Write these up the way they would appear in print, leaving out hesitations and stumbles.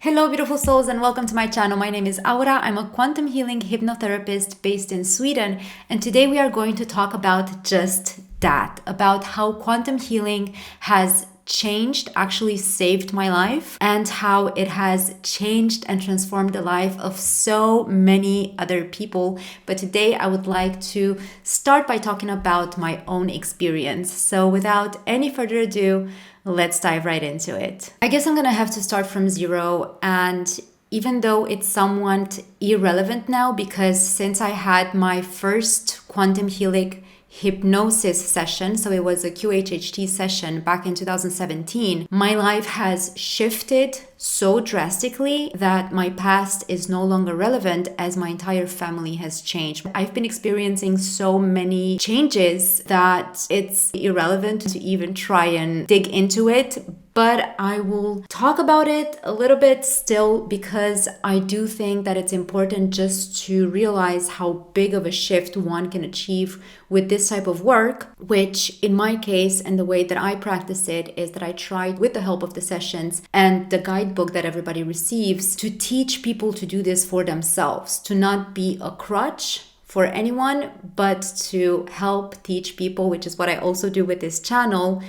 Hello, beautiful souls, and welcome to my channel. My name is Aura. I'm a quantum healing hypnotherapist based in Sweden, and today we are going to talk about just that, about how quantum healing has changed, actually saved my life, and how it has changed and transformed the life of so many other people. But today I would like to start by talking about my own experience. So without any further ado, let's dive right into it. I guess I'm gonna have to start from zero, and even though it's somewhat irrelevant now, because since I had my first quantum healing hypnosis session, so it was a QHHT session back in 2017, my life has shifted so drastically that my past is no longer relevant as my entire family has changed. I've been experiencing so many changes that it's irrelevant to even try and dig into it. But I will talk about it a little bit still, because I do think that it's important just to realize how big of a shift one can achieve with this type of work, which in my case and the way that I practice it is that I tried, with the help of the sessions and the guidebook that everybody receives, to teach people to do this for themselves, to not be a crutch for anyone, but to help teach people, which is what I also do with this channel,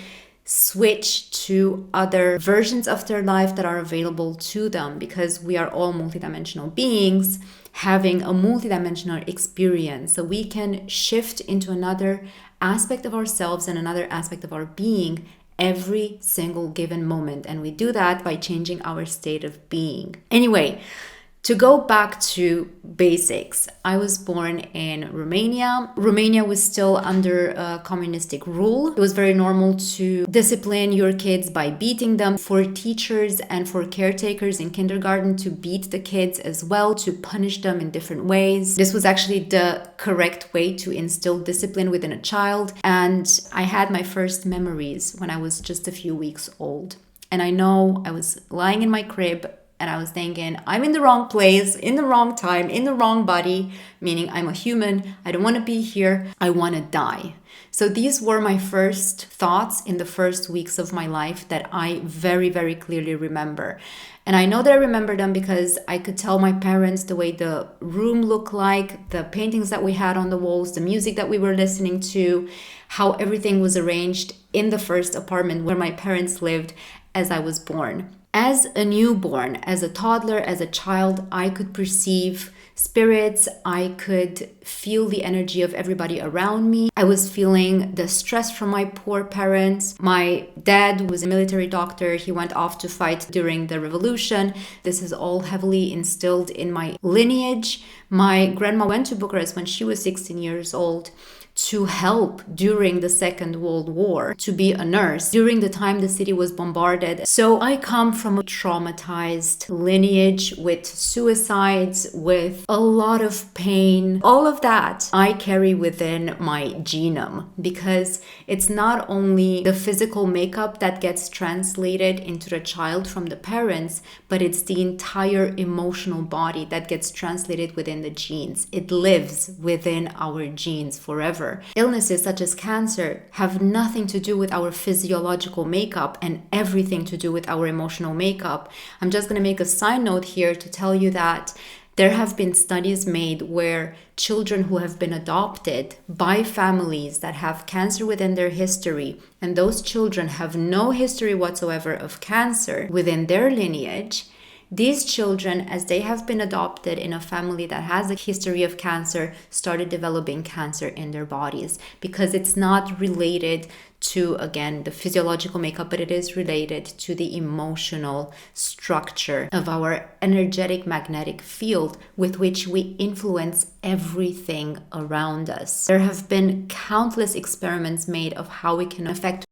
switch to other versions of their life that are available to them, because we are all multidimensional beings having a multidimensional experience. So we can shift into another aspect of ourselves and another aspect of our being every single given moment. And we do that by changing our state of being. Anyway, to go back to basics, I was born in Romania. Romania was still under communistic rule. It was very normal to discipline your kids by beating them, for teachers and for caretakers in kindergarten to beat the kids as well, to punish them in different ways. This was actually the correct way to instill discipline within a child. And I had my first memories when I was just a few weeks old. And I know I was lying in my crib and I was thinking, I'm in the wrong place, in the wrong time, in the wrong body, meaning I'm a human. I don't want to be here. I want to die. So these were my first thoughts in the first weeks of my life that I very, very clearly remember. And I know that I remember them because I could tell my parents the way the room looked like, the paintings that we had on the walls, the music that we were listening to, how everything was arranged in the first apartment where my parents lived as I was born. As a newborn, as a toddler, as a child, I could perceive spirits. I could feel the energy of everybody around me. I was feeling the stress from my poor parents. My dad was a military doctor. He went off to fight during the revolution. This is all heavily instilled in my lineage. My grandma went to Bucharest when she was 16 years old to help during the Second World War, to be a nurse during the time the city was bombarded. So I come from a traumatized lineage with suicides, with a lot of pain. All of that I carry within my genome, because it's not only the physical makeup that gets translated into the child from the parents, but it's the entire emotional body that gets translated within the genes. It lives within our genes forever. Illnesses such as cancer have nothing to do with our physiological makeup and everything to do with our emotional makeup. I'm just going to make a side note here to tell you that there have been studies made where children who have been adopted by families that have cancer within their history, and those children have no history whatsoever of cancer within their lineage, these children, as they have been adopted in a family that has a history of cancer, started developing cancer in their bodies, because it's not related to, again, the physiological makeup, but it is related to the emotional structure of our energetic magnetic field with which we influence everything around us. There have been countless experiments made of how we can affect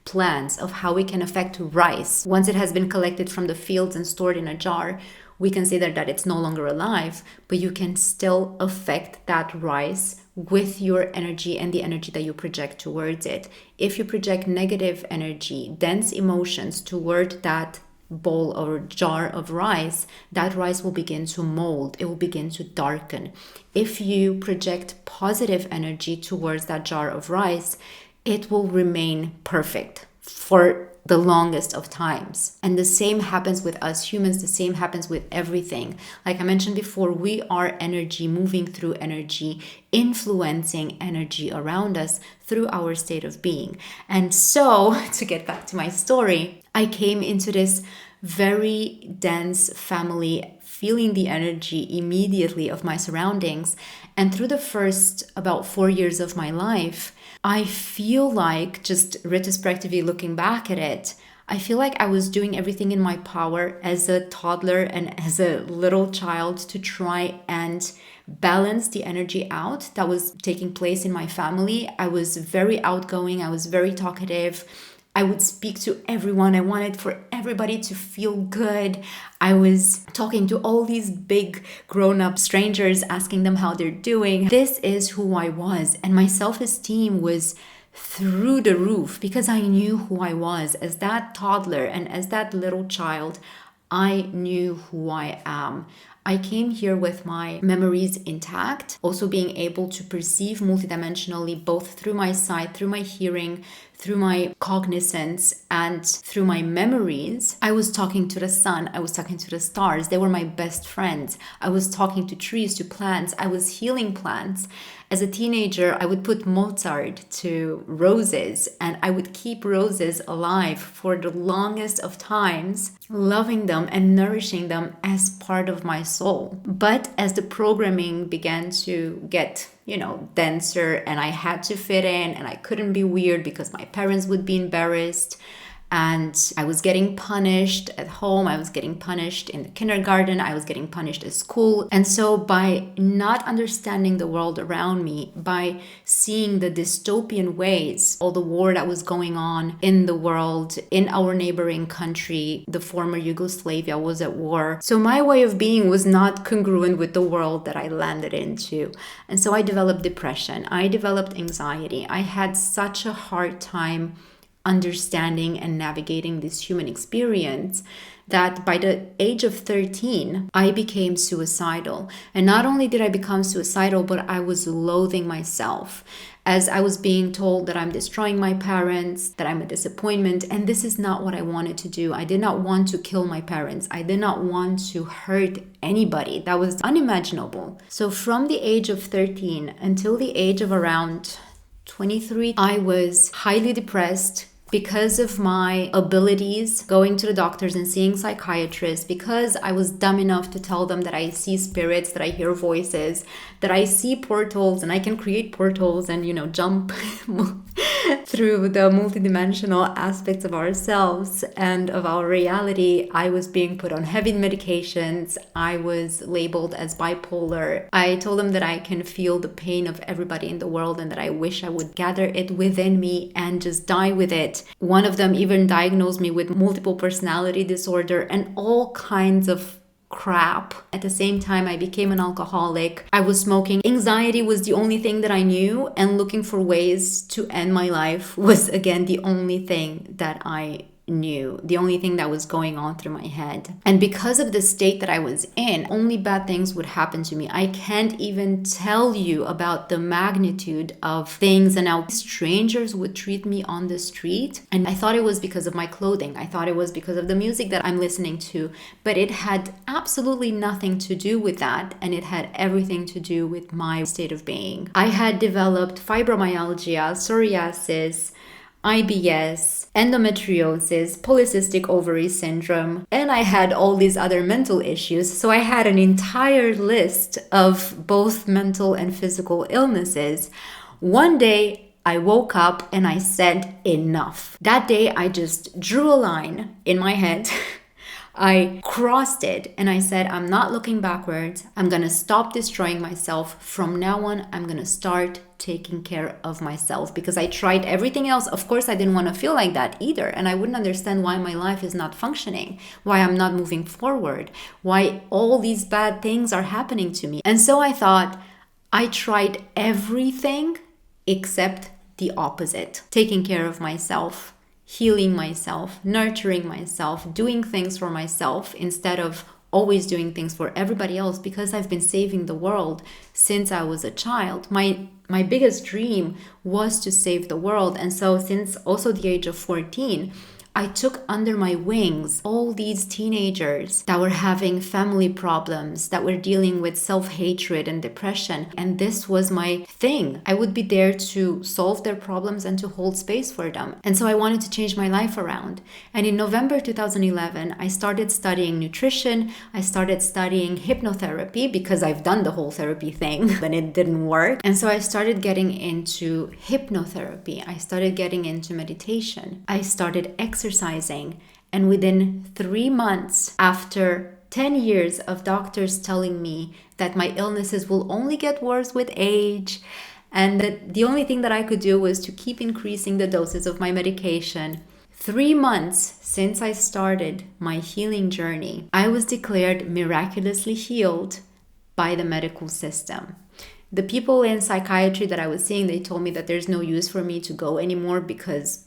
plants, of how we can affect rice. Once it has been collected from the fields and stored in a jar, we consider that it's no longer alive, but you can still affect that rice with your energy and the energy that you project towards it. If you project negative energy, dense emotions toward that bowl or jar of rice, that rice will begin to mold. It will begin to darken. If you project positive energy towards that jar of rice, it will remain perfect for the longest of times. And the same happens with us humans, the same happens with everything. Like I mentioned before, we are energy, moving through energy, influencing energy around us through our state of being. And so, to get back to my story, I came into this very dense family, feeling the energy immediately of my surroundings. And through the first about 4 years of my life, I feel like, just retrospectively looking back at it, I feel like I was doing everything in my power as a toddler and as a little child to try and balance the energy out that was taking place in my family. I was very outgoing. I was very talkative. I would speak to everyone. I wanted for everybody to feel good. I was talking to all these big grown-up strangers, asking them how they're doing. This is who I was. And my self-esteem was through the roof because I knew who I was. As that toddler and as that little child, I knew who I am. I came here with my memories intact, also being able to perceive multidimensionally, both through my sight, through my hearing, through my cognizance, and through my memories. I was talking to the sun, I was talking to the stars, they were my best friends. I was talking to trees, to plants, I was healing plants. As a teenager, I would put Mozart to roses, and I would keep roses alive for the longest of times, loving them and nourishing them as part of my soul. But as the programming began to get, denser, and I had to fit in, and I couldn't be weird because my parents would be embarrassed, and I was getting punished at home, I was getting punished in the kindergarten, I was getting punished at school. And so by not understanding the world around me, by seeing the dystopian ways, all the war that was going on in the world, in our neighboring country, the former Yugoslavia was at war. So my way of being was not congruent with the world that I landed into. And so I developed depression, I developed anxiety. I had such a hard time understanding and navigating this human experience that by the age of 13, I became suicidal. And not only did I become suicidal, but I was loathing myself as I was being told that I'm destroying my parents, that I'm a disappointment. And this is not what I wanted to do. I did not want to kill my parents. I did not want to hurt anybody. That was unimaginable. So from the age of 13 until the age of around 23, I was highly depressed, because of my abilities going to the doctors and seeing psychiatrists, because I was dumb enough to tell them that I see spirits, that I hear voices, that I see portals and I can create portals and, jump through the multidimensional aspects of ourselves and of our reality. I was being put on heavy medications. I was labeled as bipolar. I told them that I can feel the pain of everybody in the world and that I wish I would gather it within me and just die with it. One of them even diagnosed me with multiple personality disorder and all kinds of crap. At the same time, I became an alcoholic. I was smoking. Anxiety was the only thing that I knew, and looking for ways to end my life was, again, the only thing that I knew, the only thing that was going on through my head. And because of the state that I was in, only bad things would happen to me. I can't even tell you about the magnitude of things and how strangers would treat me on the street. And I thought it was because of my clothing. I thought it was because of the music that I'm listening to, but it had absolutely nothing to do with that. And it had everything to do with my state of being. I had developed fibromyalgia, psoriasis, IBS, endometriosis, polycystic ovary syndrome, and I had all these other mental issues. So I had an entire list of both mental and physical illnesses. One day I woke up and I said, enough. That day I just drew a line in my head. I crossed it and I said, I'm not looking backwards. I'm going to stop destroying myself. From now on, I'm going to start taking care of myself, because I tried everything else. Of course, I didn't want to feel like that either. And I wouldn't understand why my life is not functioning, why I'm not moving forward, why all these bad things are happening to me. And so I thought, I tried everything except the opposite, taking care of myself, healing myself, nurturing myself, doing things for myself instead of always doing things for everybody else because I've been saving the world since I was a child. My biggest dream was to save the world. And so since also the age of 14, I took under my wings all these teenagers that were having family problems, that were dealing with self-hatred and depression. And this was my thing. I would be there to solve their problems and to hold space for them. And so I wanted to change my life around. And in November 2011, I started studying nutrition. I started studying hypnotherapy because I've done the whole therapy thing, but it didn't work. And so I started getting into hypnotherapy. I started getting into meditation. I started exercising. And within 3 months, after 10 years of doctors telling me that my illnesses will only get worse with age, and that the only thing that I could do was to keep increasing the doses of my medication, 3 months since I started my healing journey, I was declared miraculously healed by the medical system. The people in psychiatry that I was seeing, they told me that there's no use for me to go anymore because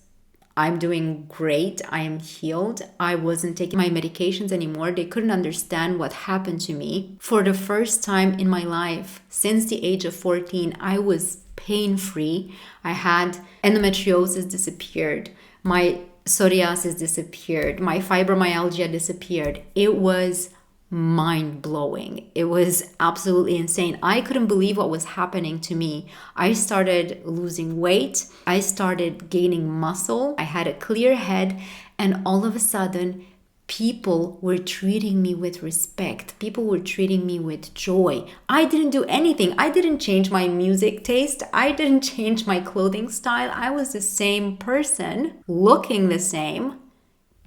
I'm doing great. I am healed. I wasn't taking my medications anymore. They couldn't understand what happened to me. For the first time in my life, since the age of 14, I was pain-free. I had endometriosis disappeared. My psoriasis disappeared. My fibromyalgia disappeared. It was mind-blowing. It was absolutely insane. I couldn't believe what was happening to me. I started losing weight. I started gaining muscle. I had a clear head, and all of a sudden, people were treating me with respect. People were treating me with joy. I didn't do anything. I didn't change my music taste. I didn't change my clothing style. I was the same person, looking the same,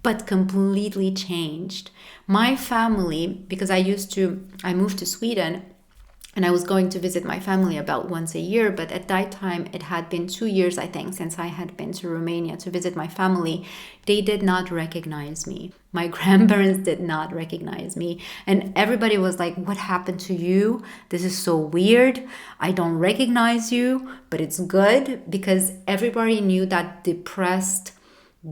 but completely changed. My family, because I moved to Sweden and I was going to visit my family about once a year, but at that time it had been 2 years, I think, since I had been to Romania to visit my family. They did not recognize me. My grandparents did not recognize me. And everybody was like, what happened to you? This is so weird. I don't recognize you, but it's good because everybody knew that depressed,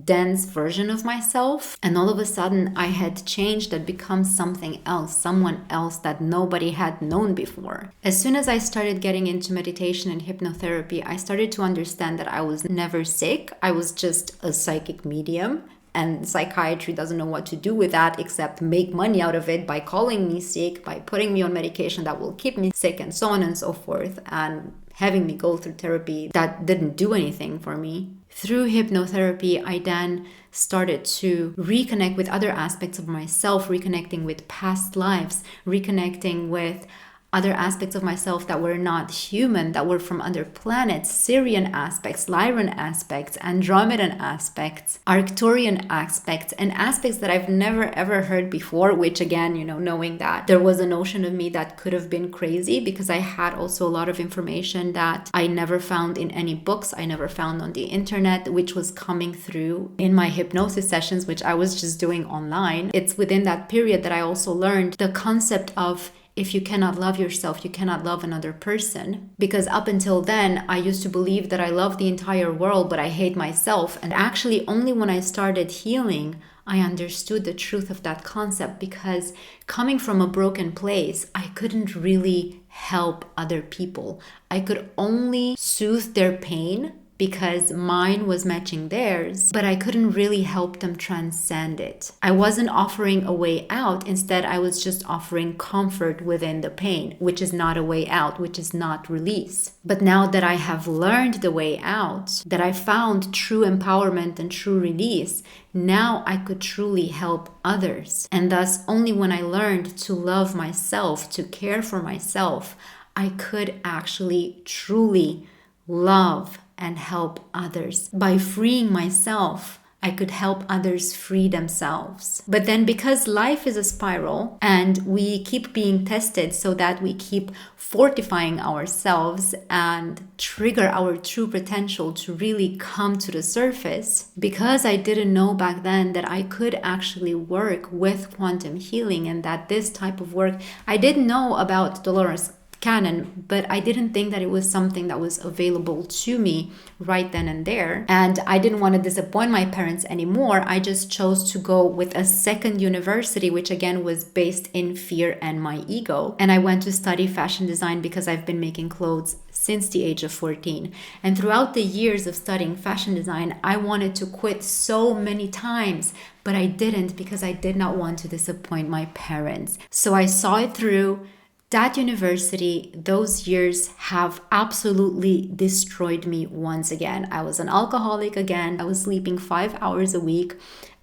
dense version of myself, and all of a sudden I had changed and become something else, someone else that nobody had known before. As soon as I started getting into meditation and hypnotherapy, I started to understand that I was never sick. I was just a psychic medium, and psychiatry doesn't know what to do with that except make money out of it by calling me sick, by putting me on medication that will keep me sick, and so on and so forth, and having me go through therapy that didn't do anything for me. Through hypnotherapy, I then started to reconnect with other aspects of myself, reconnecting with past lives, reconnecting with other aspects of myself that were not human, that were from other planets, Syrian aspects, Lyran aspects, Andromedan aspects, Arcturian aspects, and aspects that I've never ever heard before, which again, knowing that there was a notion of me that could have been crazy because I had also a lot of information that I never found in any books, I never found on the internet, which was coming through in my hypnosis sessions, which I was just doing online. It's within that period that I also learned the concept of if you cannot love yourself, you cannot love another person. Because up until then, I used to believe that I love the entire world, but I hate myself. And actually, only when I started healing, I understood the truth of that concept, because coming from a broken place, I couldn't really help other people. I could only soothe their pain because mine was matching theirs, but I couldn't really help them transcend it. I wasn't offering a way out. Instead, I was just offering comfort within the pain, which is not a way out, which is not release. But now that I have learned the way out, that I found true empowerment and true release, now I could truly help others. And thus, only when I learned to love myself, to care for myself, I could actually truly love and help others. By freeing myself, I could help others free themselves. But then because life is a spiral and we keep being tested so that we keep fortifying ourselves and trigger our true potential to really come to the surface, because I didn't know back then that I could actually work with quantum healing and that this type of work, I didn't know about Dolores canon, but I didn't think that it was something that was available to me right then and there. And I didn't want to disappoint my parents anymore. I just chose to go with a second university, which again was based in fear and my ego. And I went to study fashion design because I've been making clothes since the age of 14. And throughout the years of studying fashion design, I wanted to quit so many times, but I didn't because I did not want to disappoint my parents. So I saw it through. That university, those years have absolutely destroyed me once again. I was an alcoholic again. I was sleeping 5 hours a week.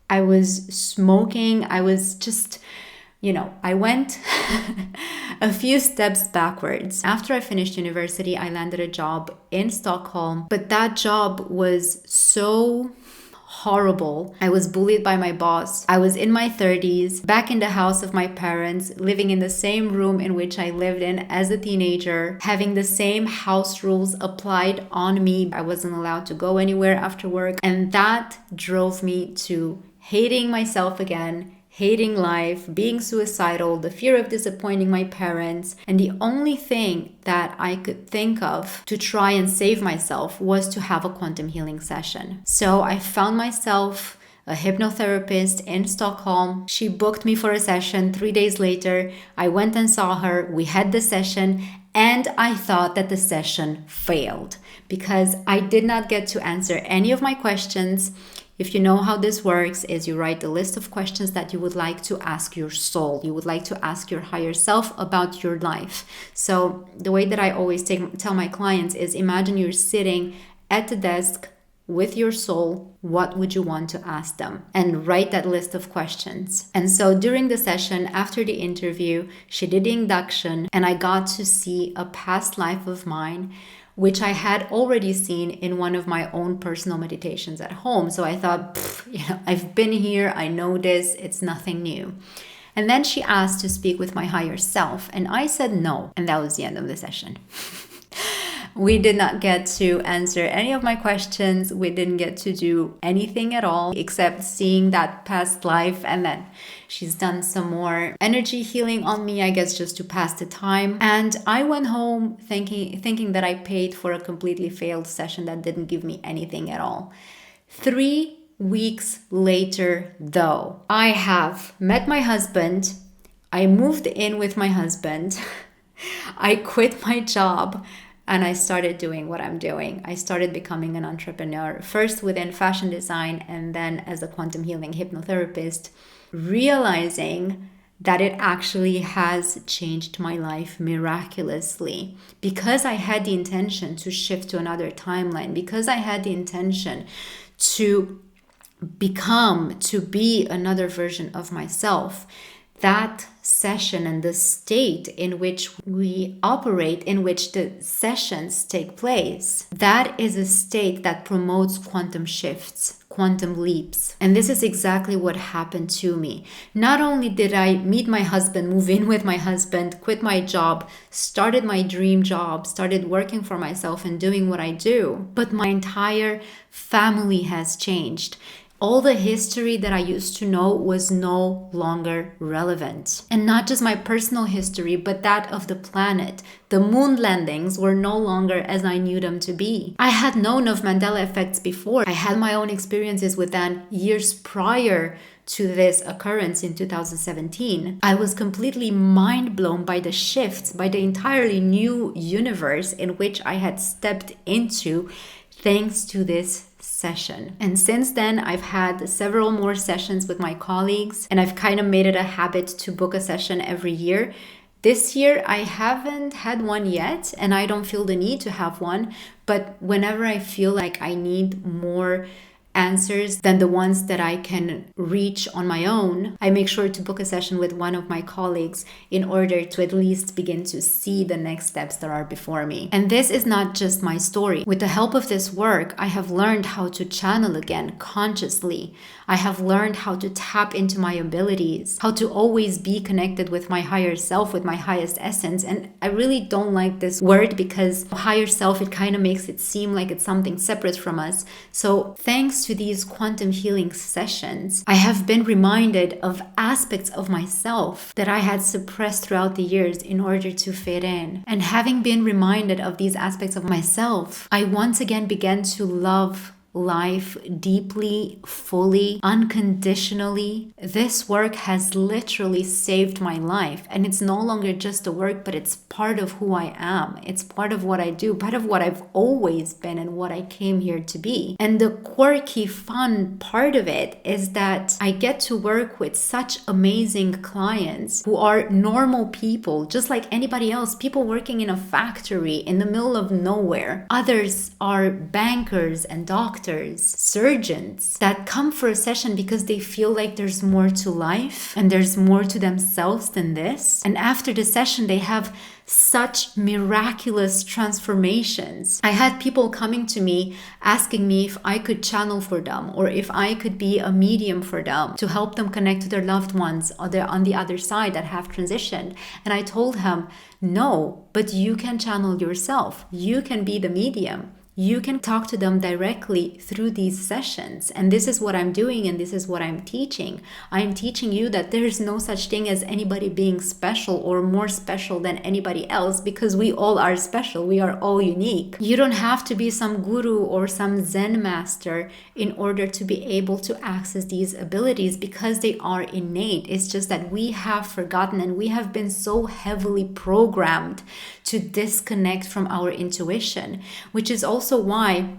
I was smoking. I was just, I went a few steps backwards. After I finished university, I landed a job in Stockholm, but that job was so horrible. I was bullied by my boss. I was in my 30s, back in the house of my parents, living in the same room in which I lived in as a teenager, having the same house rules applied on me. I wasn't allowed to go anywhere after work. And that drove me to hating myself again, hating life, being suicidal, the fear of disappointing my parents. And the only thing that I could think of to try and save myself was to have a quantum healing session. So I found myself a hypnotherapist in Stockholm. She booked me for a session. 3 days later, I went and saw her. We had the session. And I thought that the session failed because I did not get to answer any of my questions. If you know how this works, is you write a list of questions that you would like to ask your soul. You would like to ask your higher self about your life. So the way that I always tell my clients is imagine you're sitting at the desk with your soul. What would you want to ask them? And write that list of questions. And so during the session, after the interview, she did the induction and I got to see a past life of mine, which I had already seen in one of my own personal meditations at home. So I thought, I've been here, I know this, it's nothing new. And then she asked to speak with my higher self, and I said no, and that was the end of the session. We did not get to answer any of my questions. We didn't get to do anything at all except seeing that past life. And then she's done some more energy healing on me, I guess, just to pass the time. And I went home thinking that I paid for a completely failed session that didn't give me anything at all. 3 weeks later, though, I have met my husband. I moved in with my husband. I quit my job. And I started doing what I'm doing. I started becoming an entrepreneur, first within fashion design and then as a quantum healing hypnotherapist, realizing that it actually has changed my life miraculously because I had the intention to shift to another timeline, because I had the intention to be another version of myself. That session and the state in which we operate, in which the sessions take place, that is a state that promotes quantum shifts, quantum leaps. And this is exactly what happened to me. Not only did I meet my husband, move in with my husband, quit my job, started my dream job, started working for myself and doing what I do, but my entire family has changed. All the history that I used to know was no longer relevant. And not just my personal history, but that of the planet. The moon landings were no longer as I knew them to be. I had known of Mandela effects before. I had my own experiences with that years prior to this occurrence in 2017. I was completely mind blown by the shifts, by the entirely new universe in which I had stepped into thanks to this session. And since then, I've had several more sessions with my colleagues, and I've kind of made it a habit to book a session every year. This year, I haven't had one yet, and I don't feel the need to have one. But whenever I feel like I need more answers than the ones that I can reach on my own, I make sure to book a session with one of my colleagues in order to at least begin to see the next steps that are before me. And this is not just my story. With the help of this work, I have learned how to channel again consciously. I have learned how to tap into my abilities, how to always be connected with my higher self, with my highest essence. And I really don't like this word because higher self, it kind of makes it seem like it's something separate from us. So thanks to these quantum healing sessions, I have been reminded of aspects of myself that I had suppressed throughout the years in order to fit in. And having been reminded of these aspects of myself, I once again began to love life deeply, fully, unconditionally. This work has literally saved my life, and it's no longer just a work, but it's part of who I am. It's part of what I do, part of what I've always been and what I came here to be. And the quirky, fun part of it is that I get to work with such amazing clients who are normal people, just like anybody else, people working in a factory in the middle of nowhere. Others are bankers and doctors, surgeons that come for a session because they feel like there's more to life and there's more to themselves than this. And after the session, they have such miraculous transformations. I had people coming to me asking me if I could channel for them or if I could be a medium for them to help them connect to their loved ones on the other side that have transitioned. And I told him, no, but you can channel yourself. You can be the medium. You can talk to them directly through these sessions. And this is what I'm doing, and this is what I'm teaching. I'm teaching you that there's no such thing as anybody being special or more special than anybody else, because we all are special. We are all unique. You don't have to be some guru or some Zen master in order to be able to access these abilities, because they are innate. It's just that we have forgotten, and we have been so heavily programmed to disconnect from our intuition, which is also why,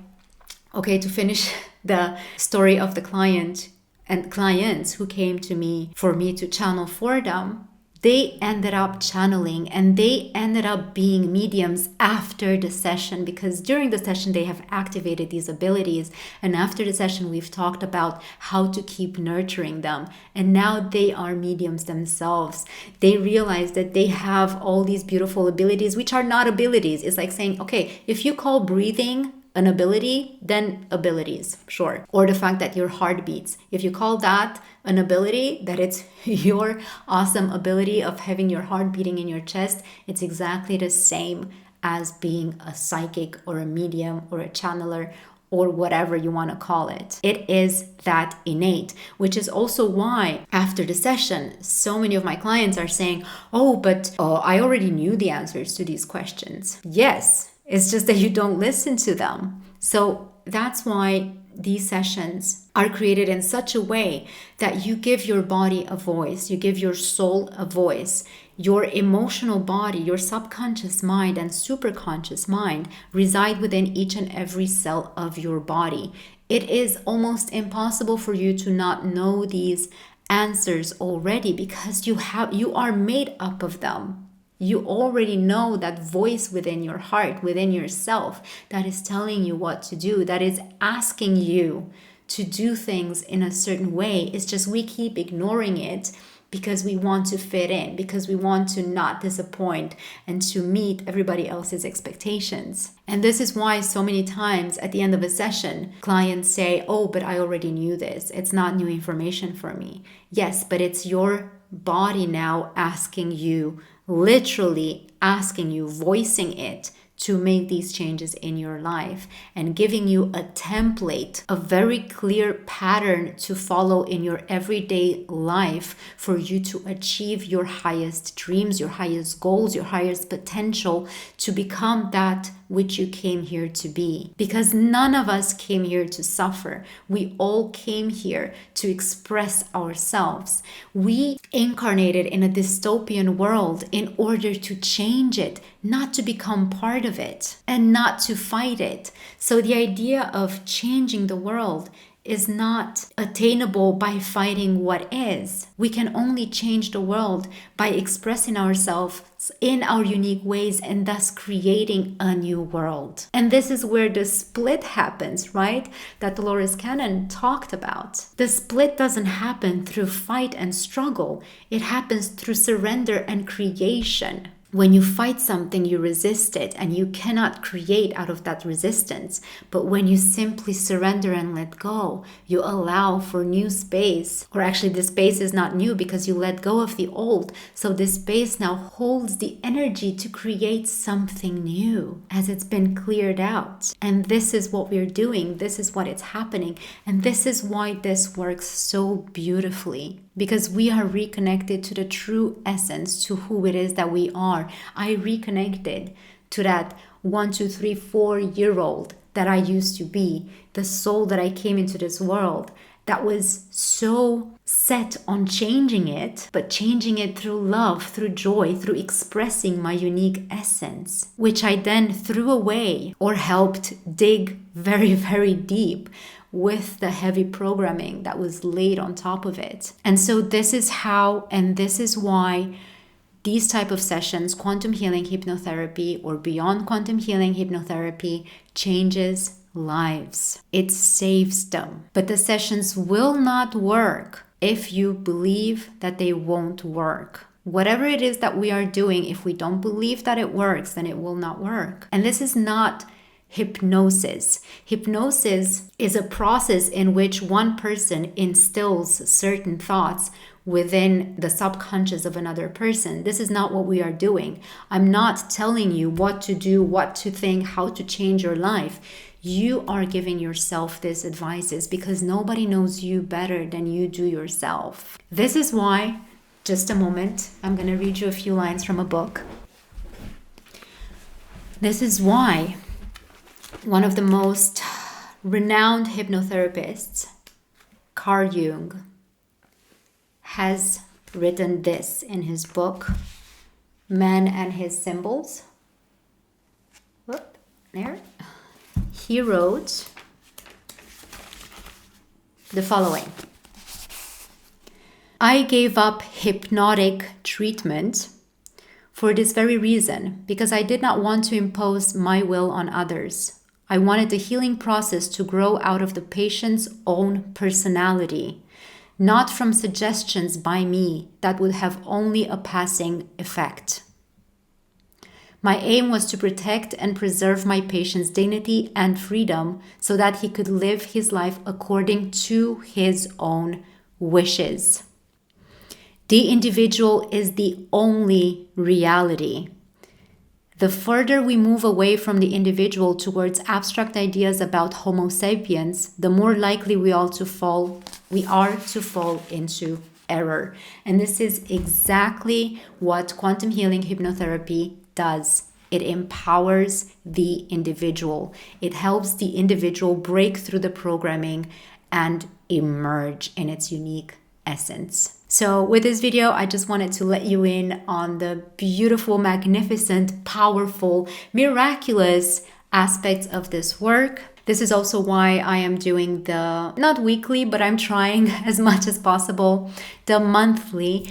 to finish the story of the client and clients who came to me for me to channel for them, they ended up channeling and they ended up being mediums after the session, because during the session they have activated these abilities, and after the session we've talked about how to keep nurturing them, and now they are mediums themselves. They realize that they have all these beautiful abilities, which are not abilities. It's like saying, okay, if you call breathing an ability, then abilities, sure. Or the fact that your heart beats. If you call that an ability, that it's your awesome ability of having your heart beating in your chest, it's exactly the same as being a psychic or a medium or a channeler or whatever you want to call it. It is that innate, which is also why after the session, so many of my clients are saying, but I already knew the answers to these questions. Yes. It's just that you don't listen to them. So that's why these sessions are created in such a way that you give your body a voice, you give your soul a voice. Your emotional body, your subconscious mind and superconscious mind reside within each and every cell of your body. It is almost impossible for you to not know these answers already, because you are made up of them. You already know that voice within your heart, within yourself, that is telling you what to do, that is asking you to do things in a certain way. It's just we keep ignoring it because we want to fit in, because we want to not disappoint and to meet everybody else's expectations. And this is why so many times at the end of a session, clients say, but I already knew this. It's not new information for me. Yes, but it's your body now asking you, literally asking you, voicing it to make these changes in your life and giving you a template, a very clear pattern to follow in your everyday life for you to achieve your highest dreams, your highest goals, your highest potential, to become that which you came here to be. Because none of us came here to suffer. We all came here to express ourselves. We incarnated in a dystopian world in order to change it, not to become part of it and not to fight it. So the idea of changing the world is not attainable by fighting what is. We can only change the world by expressing ourselves in our unique ways and thus creating a new world. And this is where the split happens, right? That Dolores Cannon talked about. The split doesn't happen through fight and struggle. It happens through surrender and creation. When you fight something, you resist it, and you cannot create out of that resistance. But when you simply surrender and let go, you allow for new space. Or actually, the space is not new because you let go of the old. So this space now holds the energy to create something new as it's been cleared out. And this is what we're doing. This is what is happening. And this is why this works so beautifully. Because we are reconnected to the true essence, to who it is that we are. I reconnected to that 1, 2, 3, 4-year-old that I used to be, the soul that I came into this world that was so set on changing it, but changing it through love, through joy, through expressing my unique essence, which I then threw away or helped dig very, very deep with the heavy programming that was laid on top of it. And so this is how, and this is why these type of sessions, quantum healing hypnotherapy or beyond quantum healing hypnotherapy, changes lives. It saves them. But the sessions will not work if you believe that they won't work. Whatever it is that we are doing, if we don't believe that it works, then it will not work. And this is not hypnosis. Hypnosis is a process in which one person instills certain thoughts within the subconscious of another person. This is not what we are doing. I'm not telling you what to do, what to think, how to change your life. You are giving yourself these advices because nobody knows you better than you do yourself. This is why, just a moment, I'm going to read you a few lines from a book. This is why one of the most renowned hypnotherapists, Carl Jung, has written this in his book, Man and His Symbols. There. He wrote the following. I gave up hypnotic treatment for this very reason, because I did not want to impose my will on others. I wanted the healing process to grow out of the patient's own personality, not from suggestions by me that would have only a passing effect. My aim was to protect and preserve my patient's dignity and freedom so that he could live his life according to his own wishes. The individual is the only reality. The further we move away from the individual towards abstract ideas about Homo sapiens, the more likely we are to fall into error. And this is exactly what quantum healing hypnotherapy does. It empowers the individual. It helps the individual break through the programming and emerge in its unique essence. So with this video, I just wanted to let you in on the beautiful, magnificent, powerful, miraculous aspects of this work. This is also why I am doing the, not weekly, but I'm trying as much as possible, the monthly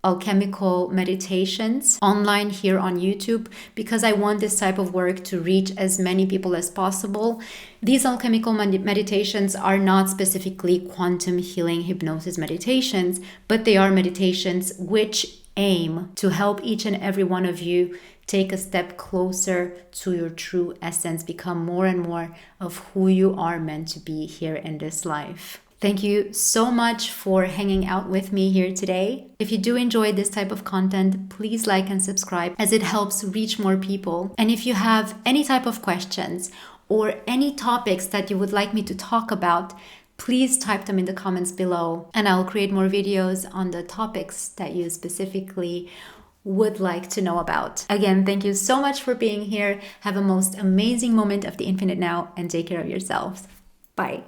alchemical meditations online here on YouTube, because I want this type of work to reach as many people as possible. These alchemical meditations are not specifically quantum healing hypnosis meditations, but they are meditations which aim to help each and every one of you take a step closer to your true essence, become more and more of who you are meant to be here in this life. Thank you so much for hanging out with me here today. If you do enjoy this type of content, please like and subscribe, as it helps reach more people. And if you have any type of questions or any topics that you would like me to talk about, please type them in the comments below, and I'll create more videos on the topics that you specifically would like to know about. Again, thank you so much for being here. Have a most amazing moment of the infinite now, and take care of yourselves. Bye.